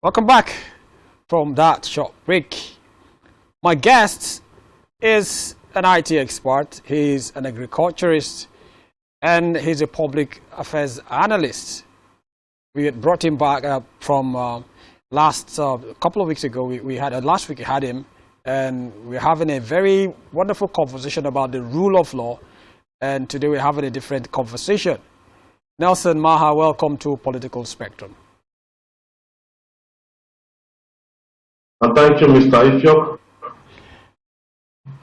Welcome back from that short break. My guest is an IT expert, he's an agriculturist, and he's a public affairs analyst. We had brought him back from last couple of weeks ago. Last week we had him, and we're having a very wonderful conversation about the rule of law, and today we're having a different conversation. Nelson Maha, welcome to Political Spectrum. Thank you, Mr.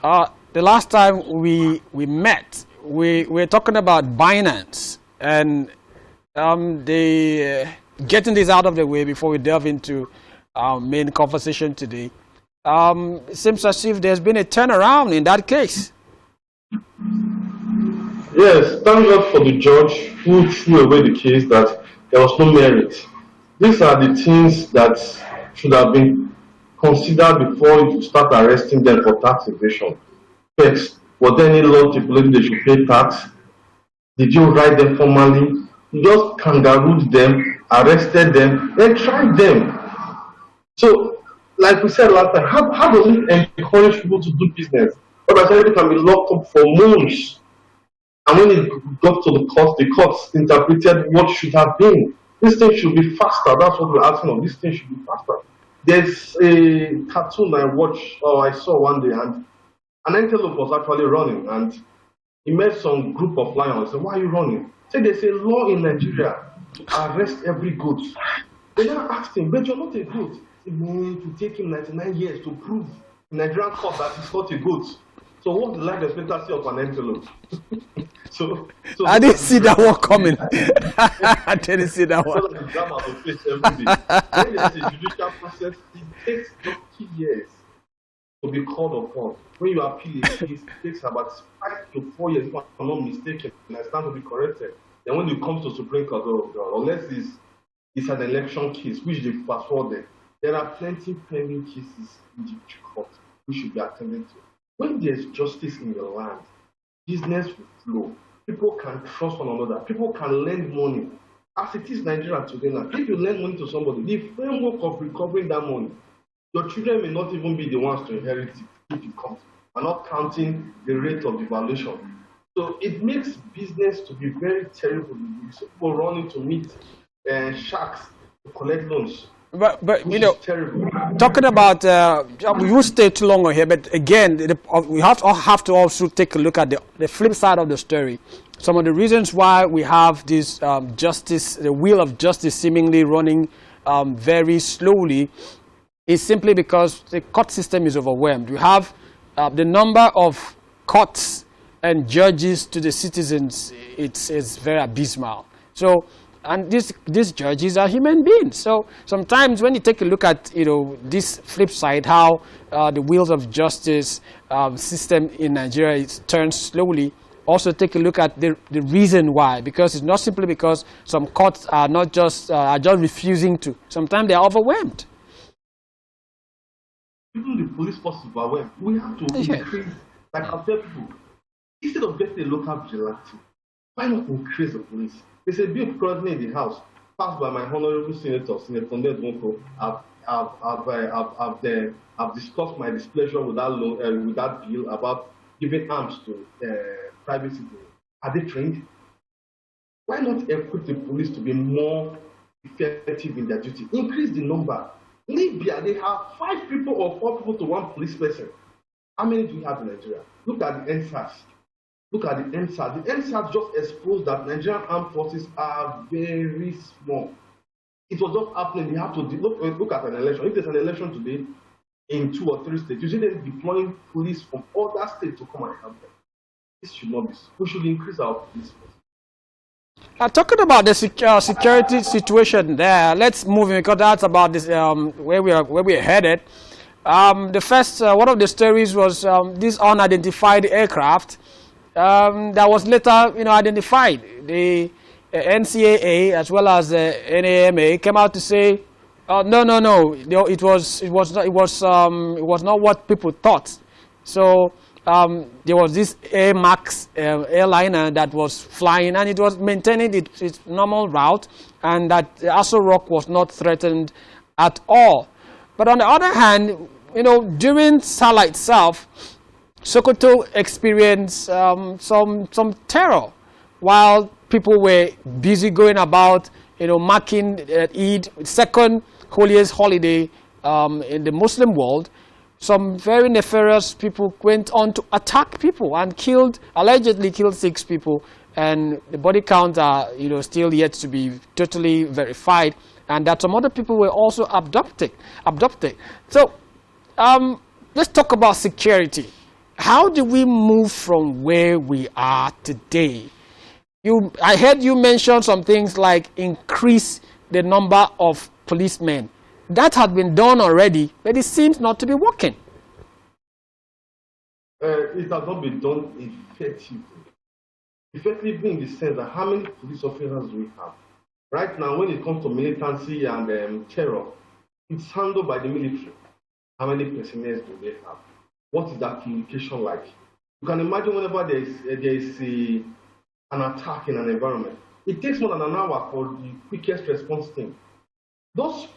Ifyok. The last time we met, we were talking about Binance and getting this out of the way before we delve into our main conversation today. It seems as if there's been a turnaround in that case. Yes, thank God for the judge who threw away the case that there was no merit. These are the things that should have been considered before you start arresting them for tax evasion. First, was there any law stipulating they should pay tax? Did you write them formally? You just kangarooed them, arrested them, then tried them. So, like we said last time, how does it encourage people to do business? But somebody can be locked up for months. And when it got to the courts interpreted what should have been. This thing should be faster. That's what we're asking of. This thing should be faster. There's a cartoon I saw one day, and an antelope was actually running, and he met some group of lions. Said, "Why are you running?" Said, "There's a law in Nigeria to arrest every goat." They now asked him, "But you're not a goat." He said, "Man, it will take him 99 years to prove in Nigerian court that he's not a goat." So what's the life expectancy of an antelope? so I didn't see that one coming. I didn't see that one. So the drama will face every day. When there's a judicial process, it takes 20 years to be called upon. When you appeal a case, it takes about 5 to 4 years, if I'm not mistaken, and I stand to be corrected. Then when it comes to Supreme Court, unless it's an election case, which they fast forwarded, there are plenty pending cases in the court which should be attended to. When there's justice in the land, business will flow. People can trust one another. People can lend money. As it is Nigeria today now, if you lend money to somebody, the framework of recovering that money, your children may not even be the ones to inherit it if it comes. I'm not counting the rate of devaluation. So it makes business to be very terrible. People running to meet sharks to collect loans. But you know, talking about we will stay too long on here. But again, we have to also take a look at the flip side of the story. Some of the reasons why we have this justice, the wheel of justice, seemingly running very slowly, is simply because the court system is overwhelmed. We have the number of courts and judges to the citizens. It's very abysmal. So. And these judges are human beings. So sometimes when you take a look at this flip side, how the wheels of justice system in Nigeria turns slowly, also take a look at the reason why. Because it's not simply because some courts are not just refusing to. Sometimes they are overwhelmed. Even the police force is overwhelmed. We have to increase, like I tell people, instead of getting a local vigilante, why not increase the police? There's a bill currently in the House, passed by my honorable Senator Ndonko. I've discussed my displeasure with that bill about giving arms to private citizens. Are they trained? Why not equip the police to be more effective in their duty? Increase the number. Libya, they have 5 people or 4 people to 1 police person. How many do we have in Nigeria? Look at the NSAS. Look at the NSAS. The NSAS just exposed that Nigerian armed forces are very small. It was just happening. They have to look at an election. If there's an election today in 2 or 3 states, you see them deploying police from other states to come and help them. This should not be. We should increase our police force. Talking about the security situation there, let's move in because that's about this where we're headed. The first one of the stories was this unidentified aircraft. That was later, identified. The NCAA as well as the NAMA came out to say, no, it was not what people thought. So there was this Air Max airliner that was flying, and it was maintaining its normal route, and that Aso Rock was not threatened at all. But on the other hand, you know, during Sallah itself, Sokoto experienced some terror while people were busy going about, you know, marking Eid, second holiest holiday in the Muslim world. Some very nefarious people went on to attack people and allegedly killed 6 people, and the body counts are, you know, still yet to be totally verified, and that some other people were also abducted. So let's talk about security. How do we move from where we are today? I heard you mention some things like increase the number of policemen. That had been done already, but it seems not to be working. It has not been done effectively. Effectively in the sense that how many police officers do we have? Right now, when it comes to militancy and terror, it's handled by the military. How many personnel do they have? What is that communication like? You can imagine whenever there is an attack in an environment, it takes more than an hour for the quickest response team. Those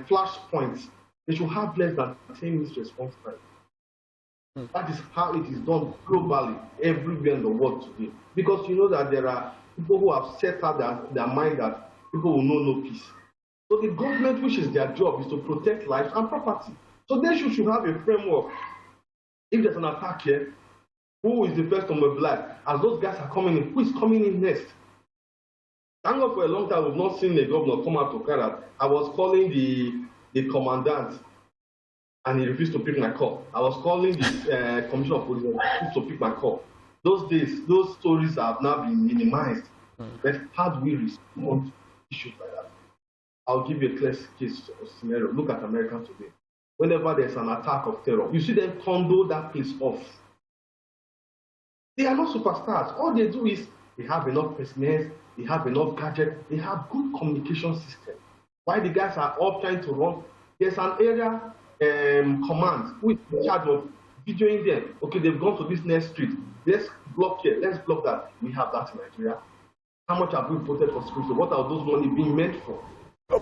flash points, they should have less than 10 minutes response time. That is how it is done globally, everywhere in the world today. Because you know that there are people who have set up their mind that people will know no peace. So the government, which is their job, is to protect life and property. So they should have a framework. If there's an attack here, who is the first to mobilize? As those guys are coming in, who is coming in next? Thank God for a long time we've not seen the governor come out to cry that I was calling the commandant and he refused to pick my call. I was calling the commissioner of police and he refused to pick my call. Those days, those stories have now been minimized. But how do we respond to issues like that? I'll give you a clear case scenario. Look at America today. Whenever there's an attack of terror, you see them condo that place off. They are not superstars. All they do is they have enough personnel, they have enough gadgets, they have good communication system. While the guys are all trying to run, there's an area command who is in charge of videoing them. Okay, they've gone to this next street. Let's block here, let's block that. We have that in Nigeria. How much have we voted for security? What are those money being meant for?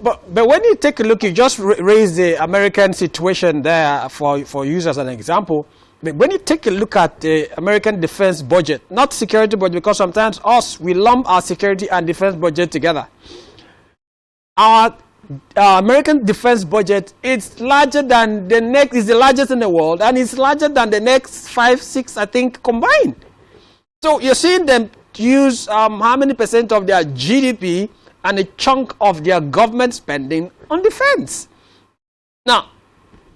But when you take a look, you just raised the American situation there for use as an example. But when you take a look at the American defense budget, not security budget, because sometimes we lump our security and defense budget together. Our American defense budget is larger than is the largest in the world, and it's larger than the next 5, 6, I think, combined. So you're seeing them use how many percent of their GDP and a chunk of their government spending on defense. Now,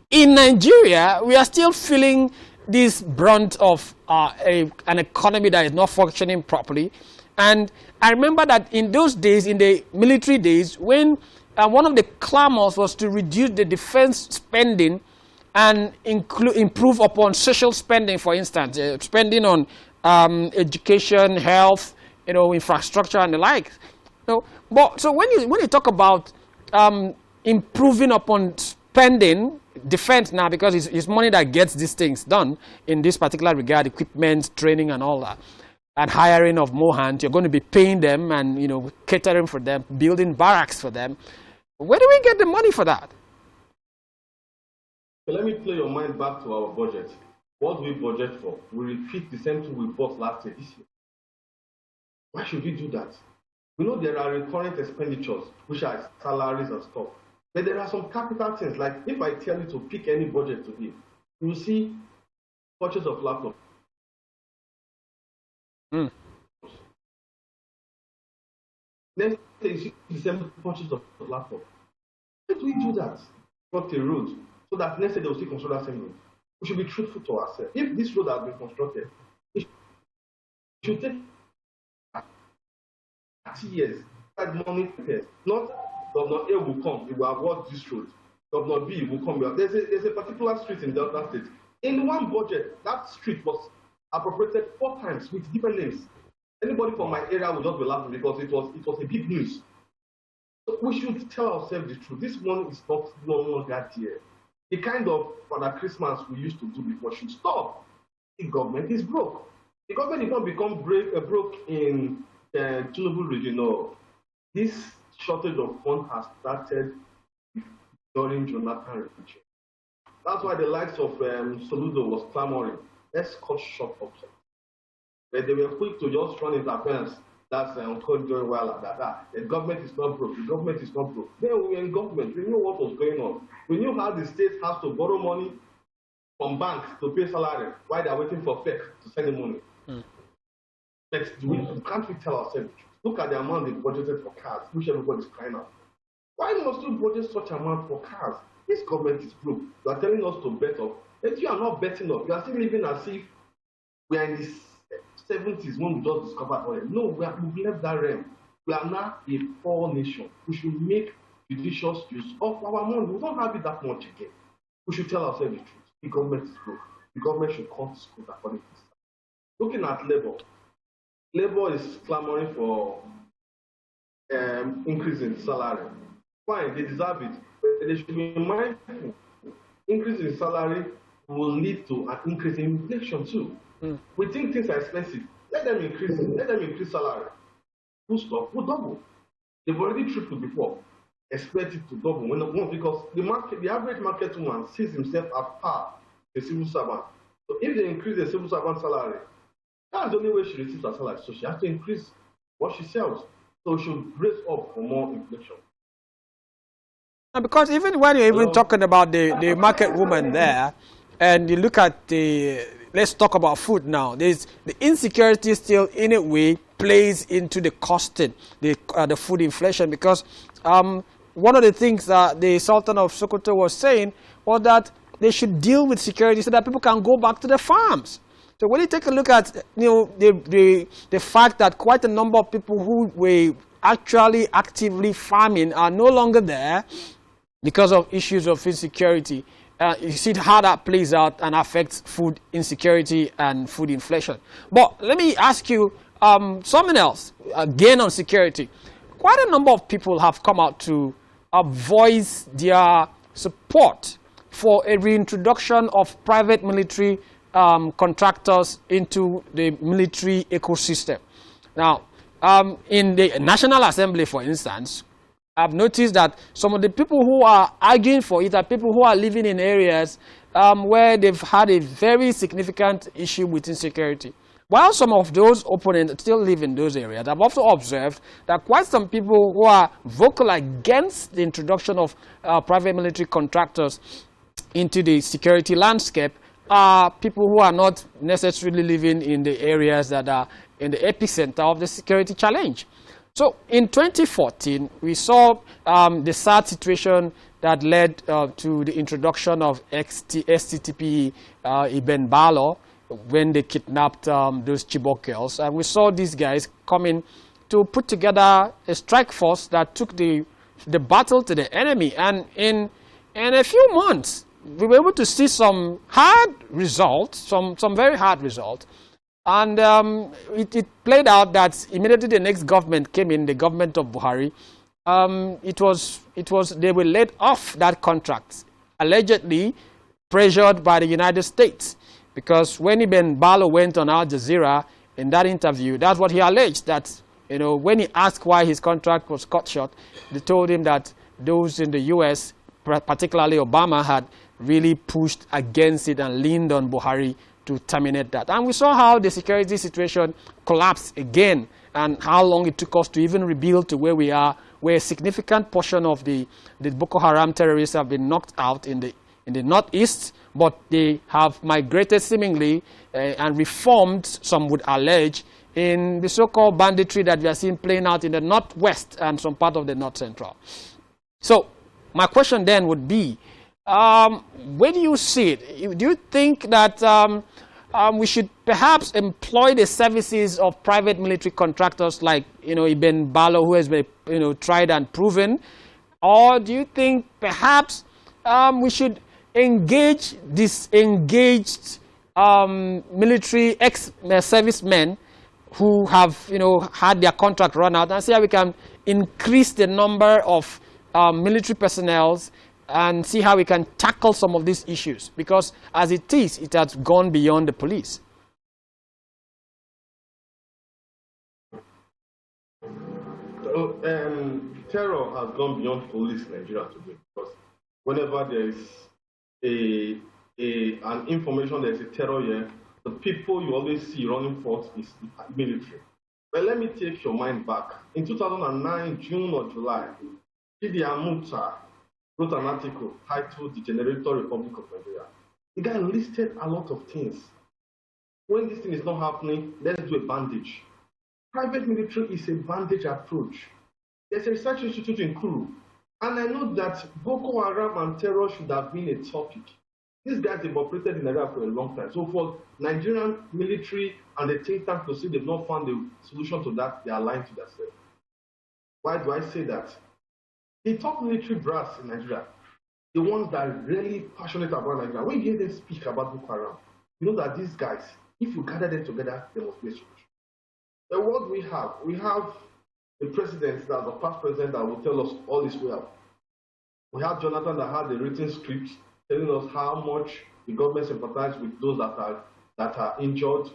in Nigeria, we are still feeling this brunt of an economy that is not functioning properly. And I remember that in those days, in the military days, when one of the clamors was to reduce the defense spending and improve upon social spending, for instance, spending on education, health, infrastructure and the like. So when you talk about improving upon spending defense now, because it's money that gets these things done in this particular regard, equipment, training and all that, and hiring of more hands, you're going to be paying them and catering for them, building barracks for them. Where do we get the money for that? So let me play your mind back to our budget. What do we budget for? We repeat the same thing we bought last year, this year. Why should we do that? We know there are recurrent expenditures, which are salaries and stuff. But there are some capital things, like if I tell you to pick any budget today, you will see purchase of laptop. Next day, you see the same purchase of laptop. Why do we do that? Construct a road, so that next day they will still construct that same road. We should be truthful to ourselves. If this road has been constructed, it should take 30 years. That money prepared. Not Governor A will come, he will award this road. Governor B will come. There's a particular street in Delta State. In one budget, that street was appropriated 4 times with different names. Anybody from my area will just be laughing because it was a big news. So we should tell ourselves the truth. This money is not no longer there. The kind of Father Christmas we used to do before should stop. The government is broke. The government did not become broke in Tinubu region. No. This shortage of funds has started during Jonathan regime. That's why the likes of Soludo was clamoring, let's cut short of it. But they were quick to just run interference. That's called doing well at that. The government is not broke. The government is not broke. Then we were in government. We knew what was going on. We knew how the state has to borrow money from banks to pay salary while they're waiting for FEC to send the money. But can't we tell ourselves? Look at the amount they budgeted for cars, which everybody's crying out. Why must you budget such amount for cars? This government is broke. You are telling us to bet up. But you are not betting up. You are still living as if we are in the 70s when we just discovered oil. No, we've left that realm. We are now a poor nation. We should make judicious use of our money. We don't have it that much again. We should tell ourselves the truth. The government is broke. The government should come to school according to this. Looking at labor, labor is clamoring for increase in salary. Fine, they deserve it, but they should be mindful. Increase in salary will lead to an increase in inflation too. We think things are expensive. Let them increase salary. Full stop, will double. They've already tripled before. Expect it to double because the average market woman sees himself at par with a civil servant. So if they increase the civil servant salary, that's the only way she receives her salary. So she has to increase what she sells. So she should brace up for more inflation. Because even when you're even talking about the market woman there, and you look at let's talk about food now. There's the insecurity still in a way plays into the costing, the food inflation, because one of the things that the Sultan of Sokoto was saying was that they should deal with security so that people can go back to their farms. So when you take a look at the fact that quite a number of people who were actually actively farming are no longer there because of issues of insecurity, you see how that plays out and affects food insecurity and food inflation. But let me ask you something else, again on security. Quite a number of people have come out to voice their support for a reintroduction of private military contractors into the military ecosystem. Now, in the National Assembly, for instance, I've noticed that some of the people who are arguing for it are people who are living in areas where they've had a very significant issue with insecurity. While some of those opponents still live in those areas, I've also observed that quite some people who are vocal against the introduction of private military contractors into the security landscape are people who are not necessarily living in the areas that are in the epicenter of the security challenge. So in 2014, we saw the sad situation that led to the introduction of STTP Ibn Balo when they kidnapped those Chibok girls. And we saw these guys coming to put together a strike force that took the battle to the enemy. And in a few months, we were able to see some hard results, some very hard results. And it played out that immediately the next government came in, the government of Buhari. They were let off that contract, allegedly pressured by the United States. Because when Ibn Balo went on Al Jazeera in that interview, that's what he alleged, that when he asked why his contract was cut short, they told him that those in the US, particularly Obama, had really pushed against it and leaned on Buhari to terminate that. And we saw how the security situation collapsed again and how long it took us to even rebuild to where we are, where a significant portion of the Boko Haram terrorists have been knocked out in the northeast, but they have migrated seemingly and reformed, some would allege, in the so-called banditry that we are seeing playing out in the northwest and some part of the north central. So my question then would be, where do you see it? Do you think that we should perhaps employ the services of private military contractors like Ibn Balo, who has been tried and proven, or do you think perhaps we should engage disengaged military ex-servicemen who have had their contract run out and see how we can increase the number of military personnel and see how we can tackle some of these issues, because as it is, it has gone beyond the police. Terror has gone beyond police in Nigeria today, because whenever there is an information there's a terror here, the people you always see running forth is the military. But let me take your mind back. In 2009, June or July, Chidi Amuta wrote an article titled The Generator Republic of Nigeria. The guy listed a lot of things. When this thing is not happening, let's do a bandage. Private military is a bandage approach. There's a research institute in Kuru, and I know that Boko Haram and terror should have been a topic. These guys have operated in Nigeria for a long time. So for Nigerian military and the think tank to say they've not found a solution to that, they are lying to themselves. Why do I say that? The top military brass in Nigeria, the ones that are really passionate about Nigeria, when you hear them speak about Boko Haram, you know that these guys, if you gather them together, there must be a solution. The what we have the president, that the past president, that will tell us all is well. We have Jonathan that had the written script telling us how much the government sympathizes with those that are injured.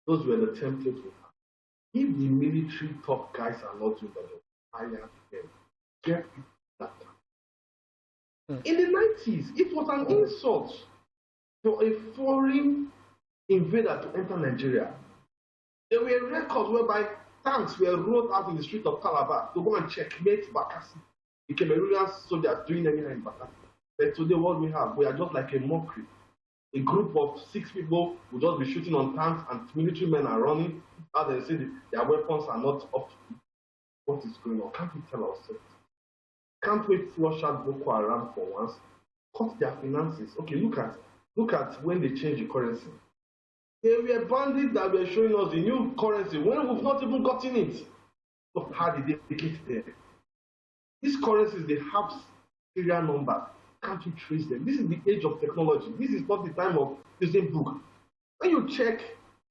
Those were the templates we have. If the military top guys are not doing that, hire them. Get that time. In the 90s, it was an insult for a foreign invader to enter Nigeria. There were records whereby tanks were rolled out in the street of Calabar to go and checkmate Bakassi, the Cameroonian soldiers doing anything in Bakassi. But today, what we have, we are just like a mockery. A group of 6 people will just be shooting on tanks, and military men are running. How they say their weapons are not up to what is going on. Can't we tell ourselves? Can't we flush out Boko Haram for once? Cut their finances. Okay, look at when they change the currency. There were bandits that were showing us the new currency when we've not even gotten it. So how did they get there? These currencies, they have serial numbers. Can't you trace them? This is the age of technology. This is not the time of using book. When you check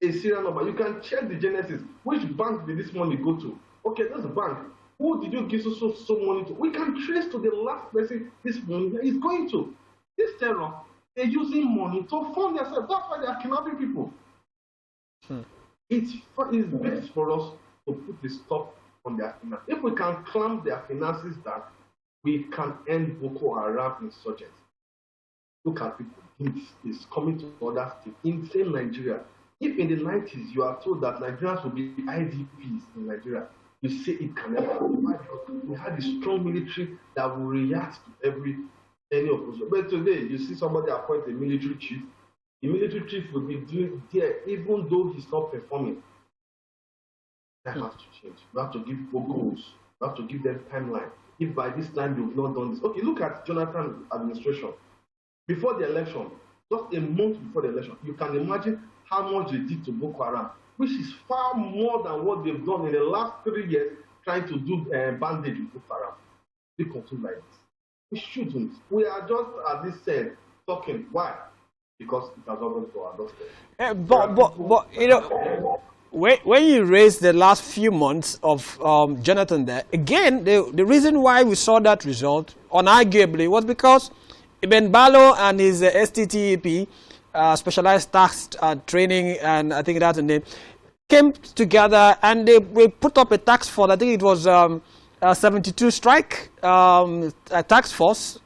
a serial number, you can check the genesis. Which bank did this money go to? Okay, that's the bank. Who did you give so money to? We can trace to the last person this money is going to. This terror, they're using money to fund themselves. That's why they are kidnapping people. It's best for us to put the stop on their finances. If we can clamp their finances down, we can end Boko Haram insurgents. Look at people. It's coming to other states. Insane Nigeria. If in the 90s you are told that Nigerians will be IDPs in Nigeria, you say it can never happen. We had a strong military that will react to any opposition. But today, you see somebody appoint a military chief. The military chief will be doing there, even though he's not performing. That has to change. We have to give people goals. We have to give them timeline. If by this time you've not done this, okay, look at Jonathan administration. Before the election, just a month before the election, you can imagine how much they did to Boko Haram, which is far more than what they've done in the last 3 years trying to do bandage with Boko Haram. We continue like this. We shouldn't. We are just at this end talking. Why? Because it has happened to our doorstep. But you know, when you raise the last few months of Jonathan there, again, the reason why we saw that result, unarguably, was because Ibn Balo and his STTEP, Specialized Task Training, and I think that's the name, came together and they put up a task force. I think it was 72 strike task force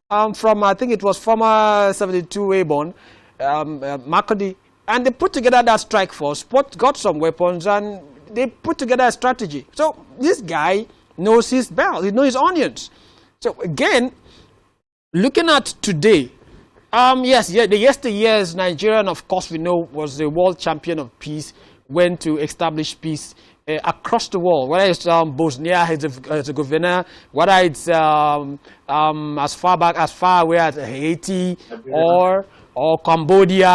from, I think it was former 72 Wayborn, Makodi. And they put together that strike force, got some weapons, and they put together a strategy. So this guy knows his bell, he knows his onions. So again, looking at today, yes, yeah, the yesteryears Nigerian, of course, we know was the world champion of peace, went to establish peace across the world, whether it's Bosnia Herzegovina, whether it's as far away as Haiti, or Cambodia,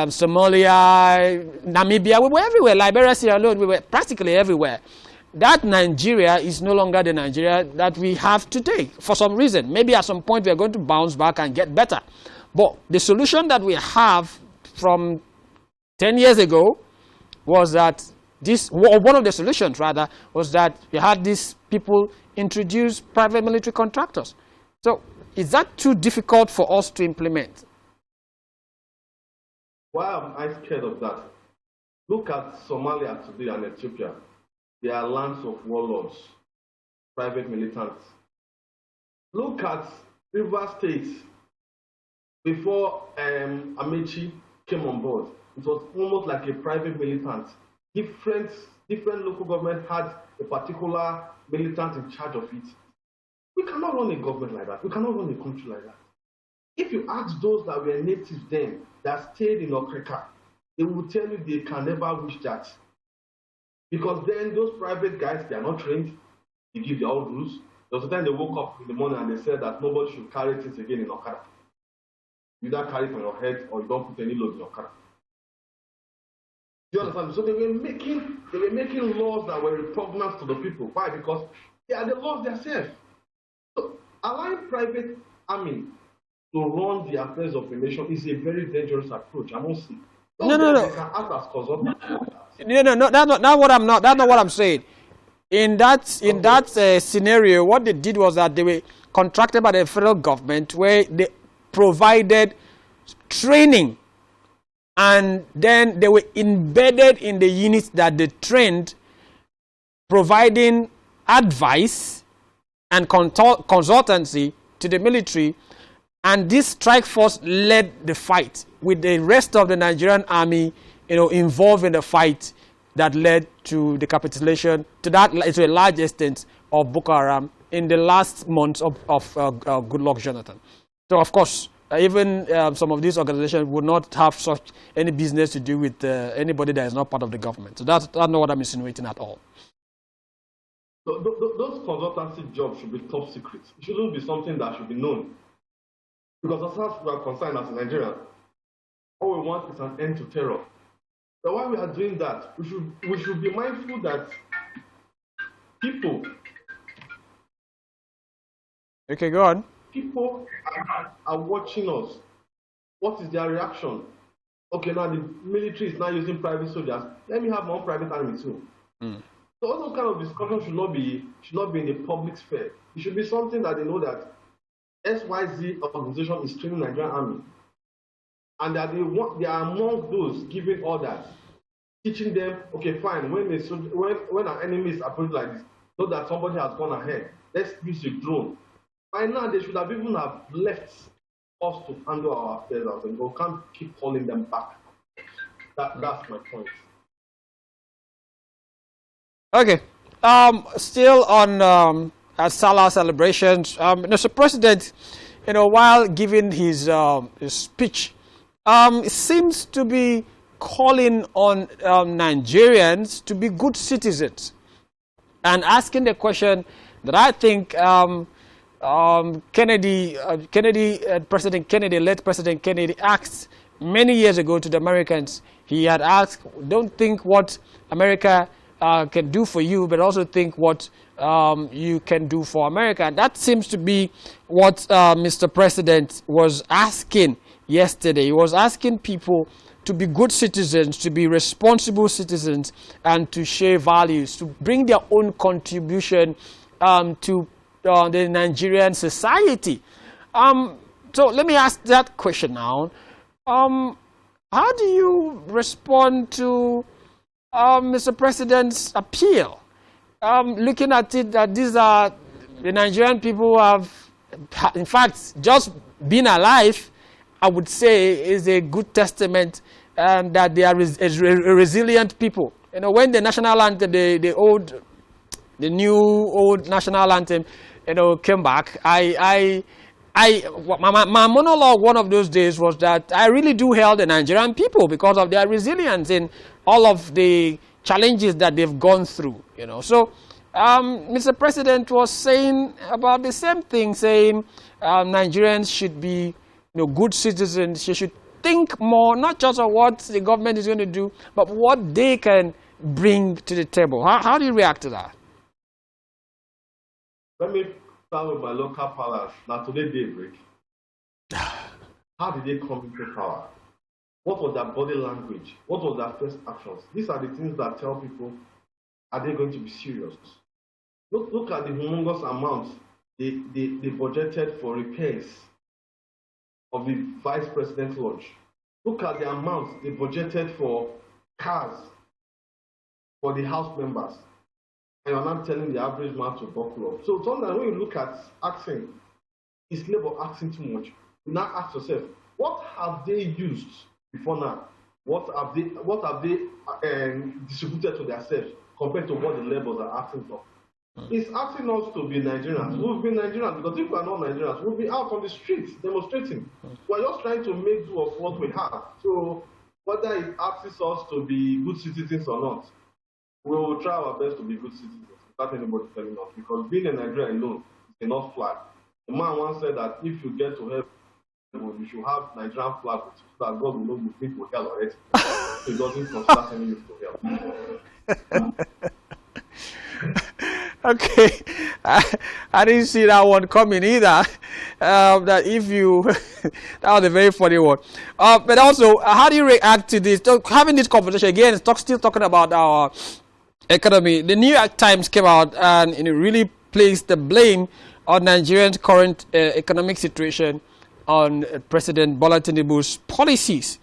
Somalia, Namibia. We were everywhere. Liberia, Sierra Leone, we were practically everywhere. That Nigeria is no longer the Nigeria that we have today for some reason. Maybe at some point we are going to bounce back and get better. But the solution that we have from 10 years ago was that one of the solutions rather, was that we had these people introduce private military contractors. So is that too difficult for us to implement? Why am I scared of that? Look at Somalia today and Ethiopia. They are lands of warlords, private militants. Look at River State, before Amechi came on board, it was almost like a private militant. Different local government had a particular militant in charge of it. We cannot run a government like that. We cannot run a country like that. If you ask those that were natives then, that stayed in Okreka, they will tell you they can never wish that. Because then those private guys, they are not trained. They give their own rules. There was a time they woke up in the morning and they said that nobody should carry things again in Okada. You don't carry it on your head or you don't put any load in your car. Do you understand? So they were making laws that were repugnant to the people. Why? Because they are the laws themselves. So allowing private army to run the affairs of a nation is a very dangerous approach. I must say. No. They can act as consultants. No. That's not what I'm not. That's not what I'm saying. In that scenario, what they did was that they were contracted by the federal government, where they provided training, and then they were embedded in the units that they trained, providing advice and consultancy to the military. And this strike force led the fight with the rest of the Nigerian army, involved in the fight that led to the capitulation to a large extent of Boko Haram in the last months of Goodluck Jonathan. So of course, even some of these organizations would not have such any business to do with anybody that is not part of the government. So that's not what I'm insinuating at all. So those consultancy jobs should be top secret. It shouldn't be something that should be known. Because as far as we are concerned as a Nigerian, all we want is an end to terror. But while we are doing that, we should be mindful that people. Okay, go on. People are watching us. What is their reaction? Okay, now the military is now using private soldiers. Let me have my own private army too. So all those kind of discussions should not be in the public sphere. It should be something that they know that XYZ organization is training Nigerian army, and that they are among those giving orders, teaching them. Okay, fine. When an enemy is approaching like this, know that somebody has gone ahead. Let's use a drone. By now, they should have even have left us to handle our affairs, and we can't keep calling them back. That's my point. Okay. Still on Sallah celebrations, Mr. President, while giving his speech, seems to be calling on Nigerians to be good citizens, and asking the question that I think President Kennedy, late President Kennedy, asked many years ago to the Americans. He had asked, "Don't think what America can do for you, but also think what you can do for America." And that seems to be what Mr. President was asking yesterday. He was asking people to be good citizens, to be responsible citizens, and to share values, to bring their own contribution to the Nigerian society. So let me ask that question now. How do you respond to Mr. President's appeal? Looking at it, that these are the Nigerian people who have, in fact, just been alive, I would say, is a good testament that they are a resilient people. When the national anthem, the new old national anthem, came back, my monologue one of those days was that I really do hail the Nigerian people because of their resilience in all of the challenges that they've gone through. So Mr. President was saying about the same thing, saying Nigerians should be good citizens. They should think more, not just of what the government is going to do, but what they can bring to the table. How do you react to that? Let me start with my local palace. Now today daybreak. How did they come into power? What was their body language? What was their first actions? These are the things that tell people, are they going to be serious? Look at the humongous amounts they budgeted for repairs of the Vice President's Lodge. Look at the amounts they budgeted for cars for the House members. And you're not telling the average man to buckle up. So sometimes when you look at asking, is Labour asking too much? You now ask yourself, what have they used before now? What have they distributed to themselves compared to what the Labours are asking for? It's asking us to be Nigerians. We've been Nigerians because if we are not Nigerians, we'll be out on the streets demonstrating. We're just trying to make do of what we have. So whether it asks us to be good citizens or not, we will try our best to be good citizens without anybody telling us, because being a Nigerian alone is enough flag. The man once said that if you get to heaven, you should have Nigerian flag with you, so that God will know you think to hell already. So he doesn't consider sending you to hell. Okay, I didn't see that one coming either. That if you, that was a very funny one. But also, how do you react to this? Having this conversation again, still talking about our economy. The New York Times came out and really placed the blame on Nigeria's current economic situation on President Bola Tinubu's policies,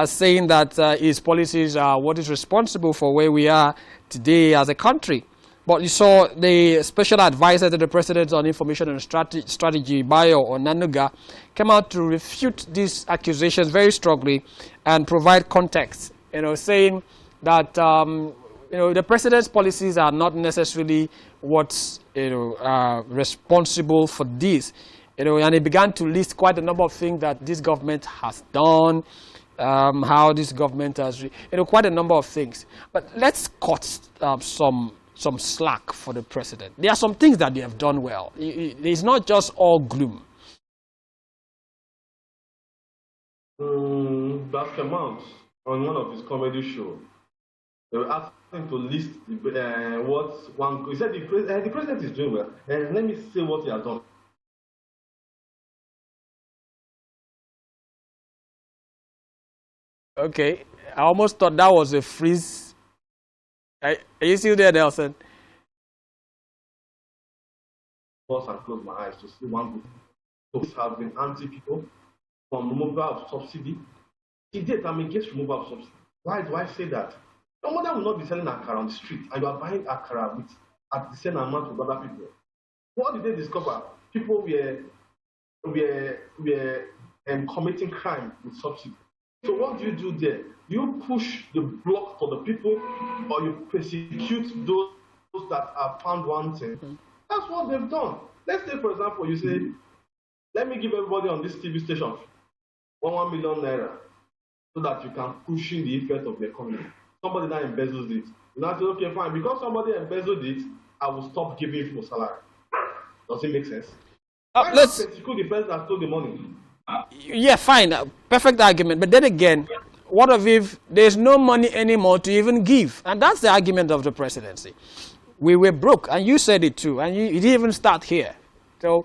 saying that his policies are what is responsible for where we are today as a country. But you saw the special advisor to the president on information and strategy, Bayo Onanuga, came out to refute these accusations very strongly and provide context, saying that the president's policies are not necessarily what's responsible for this, and he began to list quite a number of things that this government has done, how this government has, quite a number of things. But let's cut some slack for the president. There are some things that they have done well. It's not just all gloom. That came out on one of his comedy shows. They were asking him to list what one. He said the president is doing well. Let me say what he has done. Okay, I almost thought that was a freeze. Are you still there, Nelson? Pause and close my eyes to see one good. Those have been anti-people from removal of subsidy. To date, I'm against removal of subsidy. Why do I say that? Your mother will not be selling akara on the street, and you are buying akara with at the same amount with other people. What did they discover? People were committing crime with subsidy. So what do you do there? You push the block for the people, or you persecute those that are found wanting. That's what they've done. Let's say, for example, you say, let me give everybody on this TV station 1 million naira so that you can cushion the effect of the economy. Somebody now embezzles it. You now say, okay, fine, because somebody embezzled it, I will stop giving you full salary. Does it make sense? Let's persecute the person that stole the money. Yeah, fine, perfect argument. But then again, what if there's no money anymore to even give? And that's the argument of the presidency. We were broke, and you said it too, and you didn't even start here. So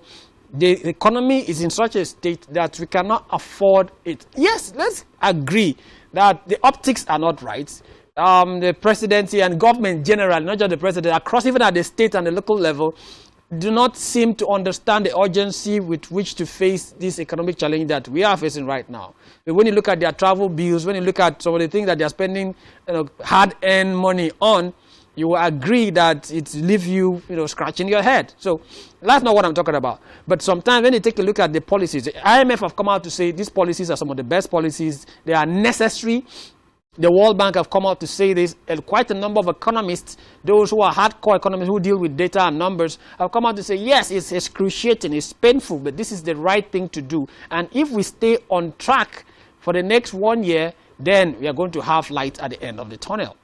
the economy is in such a state that we cannot afford it. Yes, let's agree that the optics are not right. The presidency and government generally, not just the president, across even at the state and the local level, do not seem to understand the urgency with which to face this economic challenge that we are facing right now. But when you look at their travel bills, when you look at some of the things that they are spending hard-earned money on, you will agree that it leaves you, scratching your head. So that's not what I'm talking about. But sometimes when you take a look at the policies, the IMF have come out to say these policies are some of the best policies. They are necessary. The World Bank have come out to say this, and quite a number of economists, those who are hardcore economists who deal with data and numbers, have come out to say, yes, it's excruciating, it's painful, but this is the right thing to do. And if we stay on track for the next 1 year, then we are going to have light at the end of the tunnel.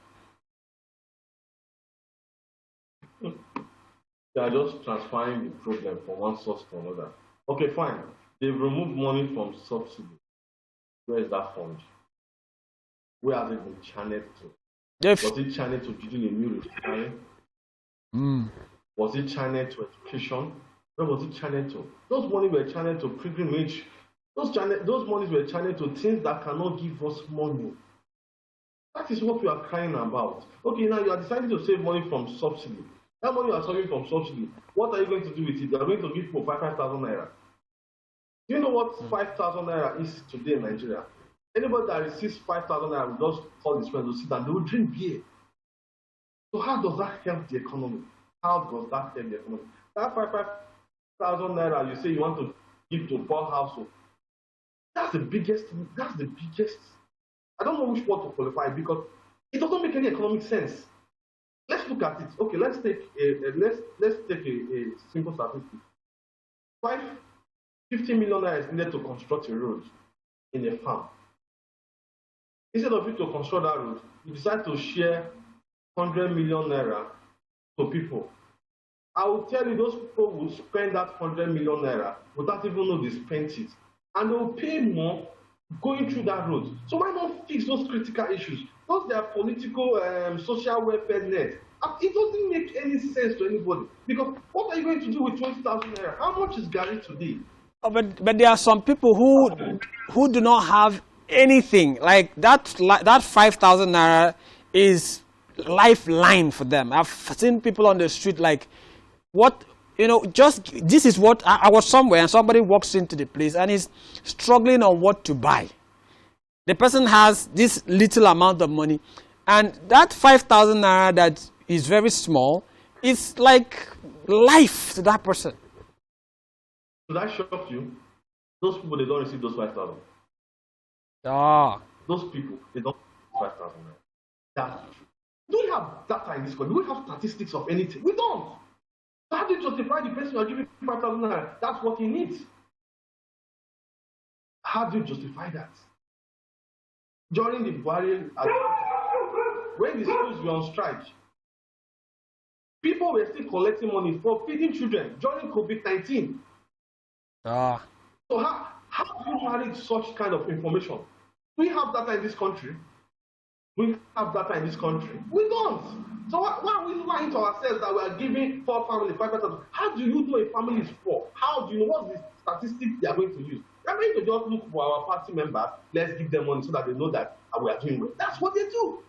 They are just transferring the problem from one source to another. Okay, fine. They've removed money from subsidy. Where is that fund? Where has it been channeled to? Was it channeled to building a new refinery? Was it channeled to education? Where was it channeled to? Those money were channeled to pilgrimage. Those monies were channeled to things that cannot give us money. That is what we are crying about. Okay, now you are deciding to save money from subsidy. That money you are saving from subsidy, what are you going to do with it? You are going to give people 5,000 naira. Do you know what 5,000 naira is today in Nigeria? Anybody that receives 5,000 naira will just call his friends to sit and they will drink beer. So how does that help the economy? How does that help the economy? That 5,000 naira you say you want to give to poor household. That's the biggest. I don't know which word to qualify because it doesn't make any economic sense. Let's look at it. Okay, let's take a simple statistic. 50 million naira is needed to construct a road in a farm. Instead of you to construct that road, you decide to share 100 million naira to people. I will tell you, those people will spend that 100 million naira without even know they spent it. And they will pay more going through that road. So why not fix those critical issues? Those they are political social welfare net. It doesn't make any sense to anybody. Because what are you going to do with 20,000 naira? How much is Gary today? Oh, but there are some people who do not have anything. Like that 5,000 naira is lifeline for them. I've seen people on the street like, what, you know, just this is what I was somewhere and somebody walks into the place and is struggling on what to buy. The person has this little amount of money, and that 5,000 naira that is very small is like life to that person. Should I shock you? Those people, they don't receive those 5,000. Ah. Those people, they don't receive 5,000. That's true. Do we have data in this country? Do we have statistics of anything? We don't. So how do you justify the person you are giving 5,000 naira? That's what he needs. How do you justify that? During the Buhari, when the schools were on strike, people were still collecting money for feeding children during COVID-19. Ah. So how do you manage such kind of information? Do we have data in this country? We have data in this country. We don't. So why are we lying to ourselves that we are giving 4 families 5,000? How do you know a family is 4? How do you know what the statistics they are going to use? They are going to just look for our party members. Let's give them money so that they know that we are doing well. That's what they do.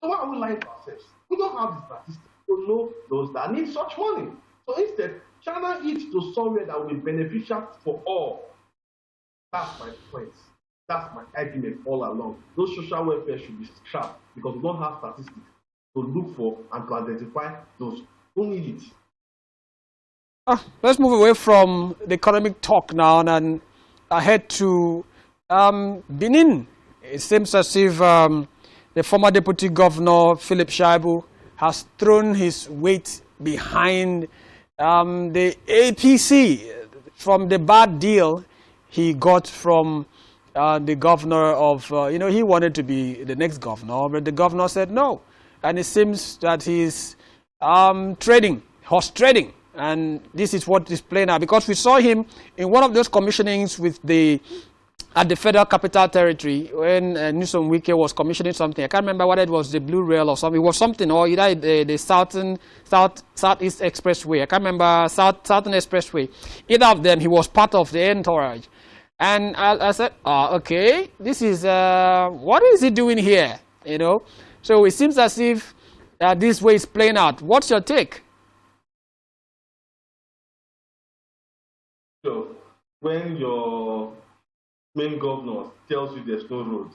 So why are we lying to ourselves? We don't have the statistics to know those that need such money. So instead, channel it to somewhere that will be beneficial for all. That's my point. That's my argument all along. Those social welfare should be scrapped because we don't have statistics to look for and to identify those who need it. Let's move away from the economic talk now and ahead to Benin. It seems as if the former deputy governor, Philip Shaibu, has thrown his weight behind the APC from the bad deal he got from the governor of, he wanted to be the next governor, but the governor said no. And it seems that he's horse trading. And this is what is playing out. Because we saw him in one of those commissionings at the Federal Capital Territory when Newsom Wike was commissioning something. I can't remember whether it was the Blue Rail or something. It was something, or either the Southeast Expressway. I can't remember, Southern Expressway. Either of them, he was part of the entourage. And I said, okay, this is, what is he doing here? You know? So it seems as if this way is playing out. What's your take? So, when your main governor tells you there's no road,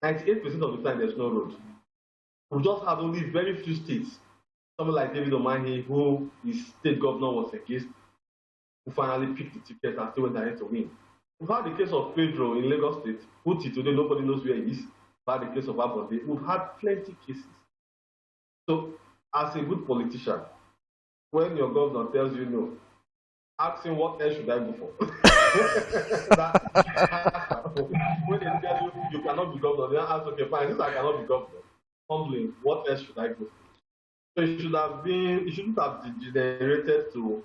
98% of the time there's no road. We just had only very few states, someone like David Omahi, who his state governor was against, who finally picked the ticket and still went ahead to win. We've had the case of Pedro in Lagos State, who today nobody knows where he is. We've had the case of Abode. We've had plenty cases. So, as a good politician, when your governor tells you no, ask him what else should I go for? When they tell you cannot be governor, they ask, okay, fine, since I cannot be governor, humbling, what else should I go for? So it shouldn't have degenerated to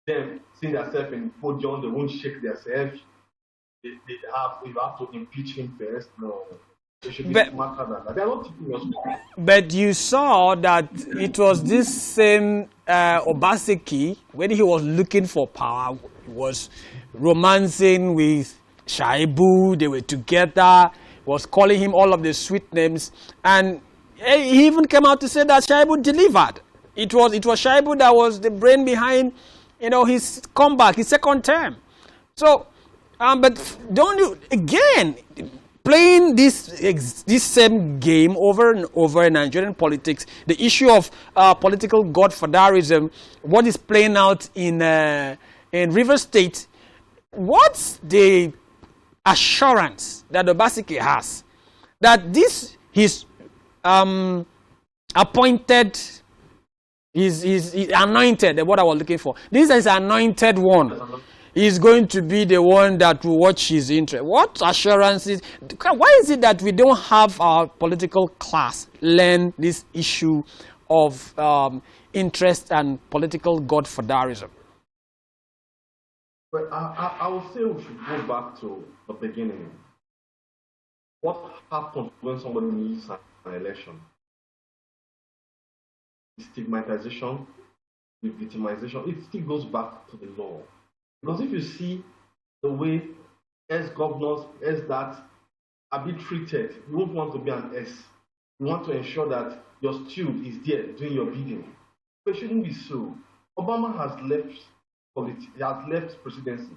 them seeing themselves in podium, they won't shake themselves. You have to impeach him first. No. They should be smarter than that. They are not taking us. But you saw that it was this same Obaseki, when he was looking for power, he was romancing with Shaibu, they were together, was calling him all of the sweet names, and he even came out to say that Shaibu delivered. It was Shaibu that was the brain behind, his comeback, his second term. So, but don't you, again, playing this same game over and over in Nigerian politics, the issue of political godfatherism, what is playing out in Rivers State, what's the assurance that Obaseki has that this his appointed, his anointed, what I was looking for, this is anointed one, is going to be the one that will watch his interest? What assurances? Why is it that we don't have our political class learn this issue of interest and political godfatherism? But I would say we should go back to the beginning. What happens when somebody loses an election? The stigmatization, the victimization, it still goes back to the law. Because if you see the way ex-governors, ex-that are being treated, you won't want to be an S. You want to ensure that your steward is there doing your bidding. But it shouldn't be so. Obama has left politics, he has left presidency.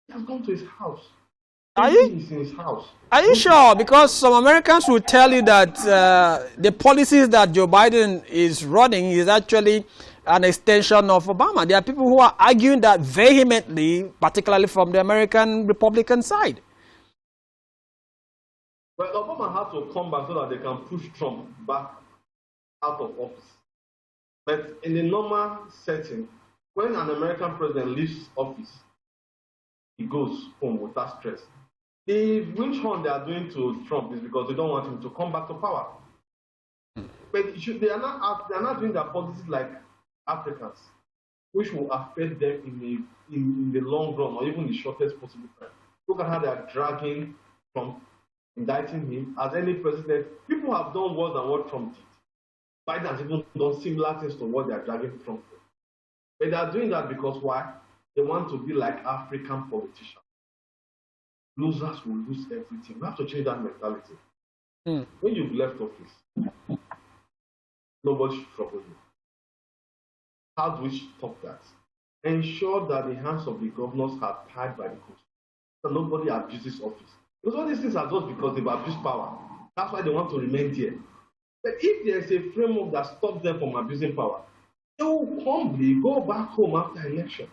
He has gone to his house. He's in his house. Are you sure? Because some Americans will tell you that the policies that Joe Biden is running is actually an extension of Obama. There are people who are arguing that vehemently, particularly from the American Republican side. Well, Obama had to come back so that they can push Trump back out of office. But in the normal setting, when an American president leaves office, he goes home without stress. The witch hunt they are doing to Trump is because they don't want him to come back to power. But they are not doing their policies like Africans, which will affect them in the long run or even the shortest possible time. Look at how they are dragging Trump, indicting him as any president. People have done worse than what Trump did. Biden has even done similar things to what they are dragging Trump for. But they are doing that because why? They want to be like African politicians. Losers will lose everything. We have to change that mentality. When you've left office, nobody should trouble you. How do we stop that? Ensure that the hands of the governors are tied by the constitution, so nobody abuses office. Because all these things are just because they've abused power. That's why they want to remain there. But if there's a framework that stops them from abusing power, they will humbly go back home after election.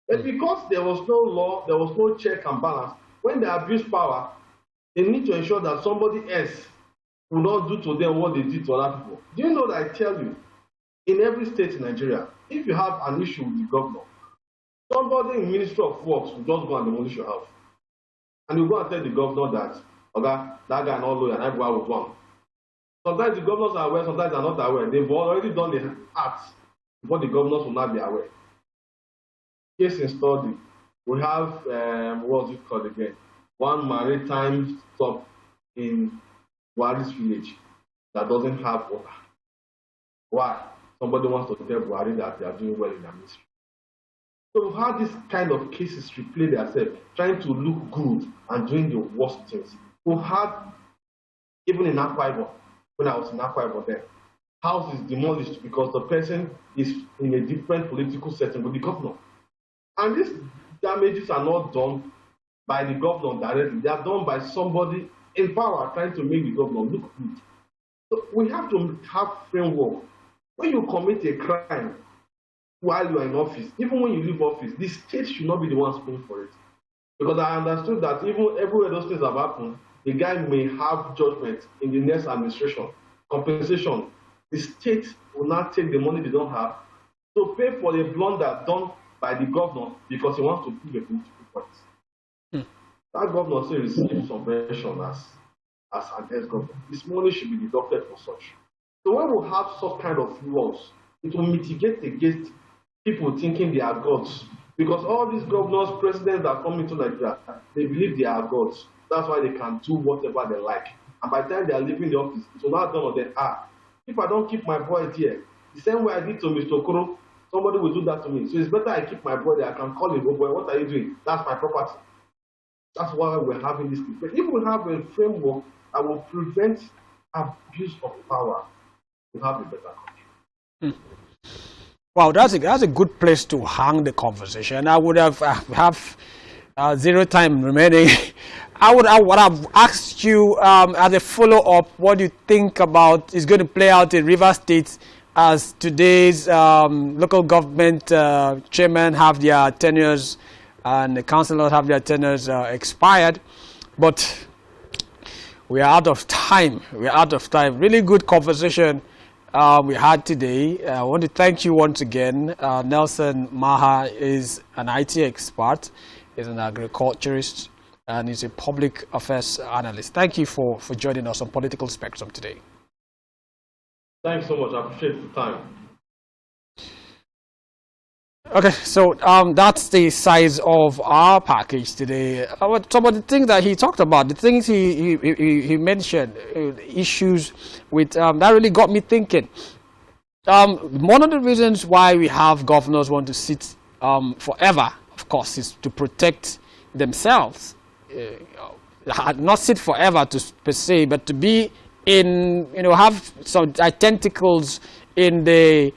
But because there was no law, there was no check and balance, when they abuse power, they need to ensure that somebody else will not do to them what they did to other people. Do you know that I tell you, in every state in Nigeria, if you have an issue with the governor, somebody in Ministry of Works will just go and demolish your house. And you go and tell the governor that, okay, that guy not lawyer and everyone will run. Sometimes the governors are aware, sometimes they're not aware. They've already done the acts before the governors will not be aware. Case in study, we have, what's it called again? One maritime stop in Buhari's village that doesn't have water. Why? Somebody wants to tell Buhari that they are doing well in their ministry. So we've had this kind of cases replay themselves, trying to look good and doing the worst things. We've had, even in Akwa Ibom, when I was in Akwa Ibom then, house is demolished because the person is in a different political setting with the governor. And these damages are not done by the governor directly. They are done by somebody in power trying to make the governor look good. So we have to have framework. When you commit a crime while you are in office, even when you leave office, the state should not be the ones paying for it. Because I understood that even everywhere those things have happened, the guy may have judgment in the next administration, compensation. The state will not take the money they don't have to pay for the blunder done by the governor because he wants to prove a political point. That governor still receives subvention as an ex-governor. This money should be deducted for such. So when we have such kind of laws, it will mitigate against people thinking they are gods. Because all these governors, presidents that come into Nigeria, they believe they are gods. That's why they can do whatever they like. And by the time they are leaving the office, it will not dawn on them, if I don't keep my boy here, the same way I did to Mr. Okoro, somebody will do that to me. So it's better I keep my boy there. I can call him, oh boy, what are you doing? That's my property. That's why we're having this thing. But if we have a framework that will prevent abuse of power, we'll have a better country. Wow, that's a good place to hang the conversation. I would have zero time remaining. I would have asked you as a follow-up what you think about is going to play out in Rivers State as today's local government chairmen have their tenures and the councillors have their tenures expired, but we are out of time. We are out of time. Really good conversation we had today. I want to thank you once again. Nelson Maha is an IT expert, is an agriculturist, and is a public affairs analyst. Thank you for joining us on Political Spectrum today. Thanks so much. I appreciate the time. Okay, so that's the size of our package today. Some of the things that he talked about, the things he mentioned, issues with that really got me thinking. One of the reasons why we have governors want to sit forever, of course, is to protect themselves. Not sit forever per se, but to be in, have some tentacles in the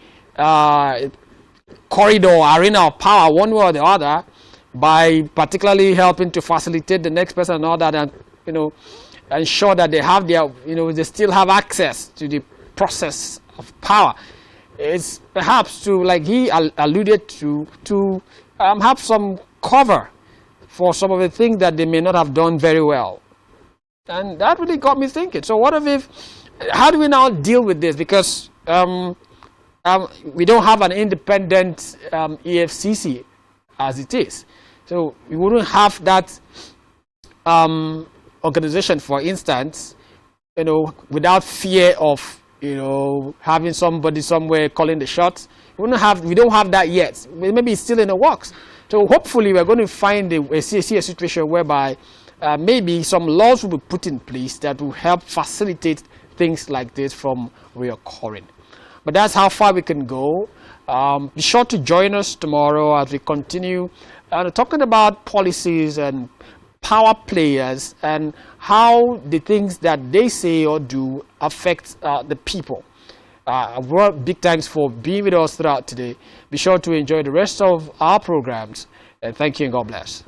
corridor, arena of power, one way or the other, by particularly helping to facilitate the next person and all that, and ensure that they have their, they still have access to the process of power. It's perhaps to, like he alluded to have some cover for some of the things that they may not have done very well. And that really got me thinking. So what if how do we now deal with this? Because we don't have an independent EFCC as it is. So we wouldn't have that organization, for instance, without fear of, having somebody somewhere calling the shots. We don't have that yet. Maybe it's still in the works. So hopefully we're going to find a situation whereby maybe some laws will be put in place that will help facilitate things like this from reoccurring. But that's how far we can go. Be sure to join us tomorrow as we continue talking about policies and power players and how the things that they say or do affect the people. Big thanks for being with us throughout today. Be sure to enjoy the rest of our programs. And thank you and God bless.